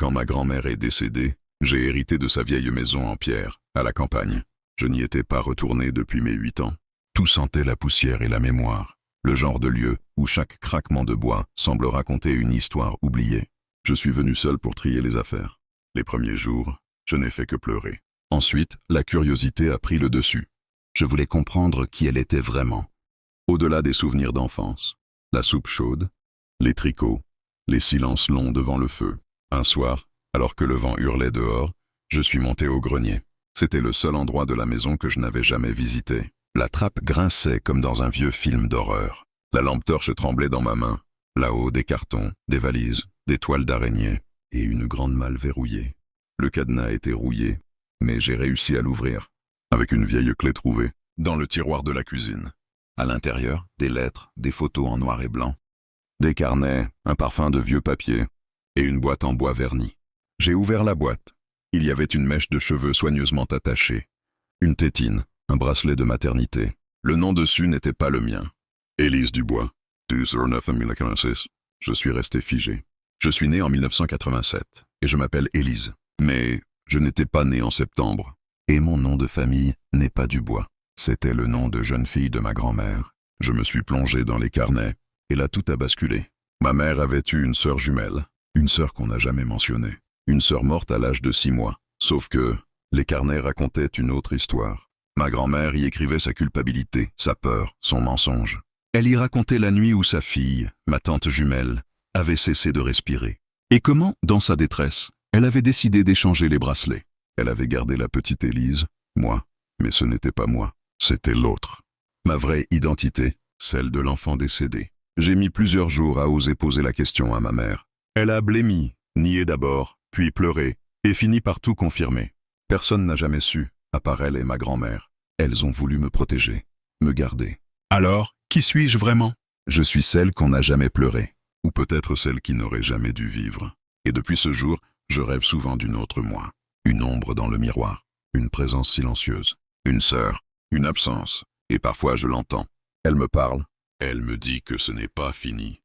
Quand ma grand-mère est décédée, j'ai hérité de sa vieille maison en pierre, à la campagne. Je n'y étais pas retourné depuis mes 8 ans. Tout sentait la poussière et la mémoire, le genre de lieu où chaque craquement de bois semble raconter une histoire oubliée. Je suis venu seul pour trier les affaires. Les premiers jours, je n'ai fait que pleurer. Ensuite, la curiosité a pris le dessus. Je voulais comprendre qui elle était vraiment. Au-delà des souvenirs d'enfance, la soupe chaude, les tricots, les silences longs devant le feu. Un soir, alors que le vent hurlait dehors, je suis monté au grenier. C'était le seul endroit de la maison que je n'avais jamais visité. La trappe grinçait comme dans un vieux film d'horreur. La lampe torche tremblait dans ma main. Là-haut, des cartons, des valises, des toiles d'araignée et une grande malle verrouillée. Le cadenas était rouillé, mais j'ai réussi à l'ouvrir, avec une vieille clé trouvée, dans le tiroir de la cuisine. À l'intérieur, des lettres, des photos en noir et blanc, des carnets, un parfum de vieux papier et une boîte en bois verni. J'ai ouvert la boîte. Il y avait une mèche de cheveux soigneusement attachée, une tétine, un bracelet de maternité. Le nom dessus n'était pas le mien. Élise Dubois, 2/9/1986. Je suis resté figé. Je suis né en 1987 et je m'appelle Élise. Mais je n'étais pas né en septembre. Et mon nom de famille n'est pas Dubois. C'était le nom de jeune fille de ma grand-mère. Je me suis plongé dans les carnets et là tout a basculé. Ma mère avait eu une sœur jumelle, une sœur qu'on n'a jamais mentionnée. Une sœur morte à l'âge de 6 mois. Sauf que les carnets racontaient une autre histoire. Ma grand-mère y écrivait sa culpabilité, sa peur, son mensonge. Elle y racontait la nuit où sa fille, ma tante jumelle, avait cessé de respirer. Et comment, dans sa détresse, elle avait décidé d'échanger les bracelets. Elle avait gardé la petite Élise, moi, mais ce n'était pas moi, c'était l'autre. Ma vraie identité, celle de l'enfant décédé. J'ai mis plusieurs jours à oser poser la question à ma mère. Elle a blêmi, nié d'abord, puis pleuré, et fini par tout confirmer. Personne n'a jamais su, à part elle et ma grand-mère. Elles ont voulu me protéger, me garder. Alors, qui suis-je vraiment? Je suis celle qu'on n'a jamais pleurée, ou peut-être celle qui n'aurait jamais dû vivre. Et depuis ce jour, je rêve souvent d'une autre moi. Une ombre dans le miroir, une présence silencieuse, une sœur, une absence, et parfois je l'entends. Elle me parle, elle me dit que ce n'est pas fini.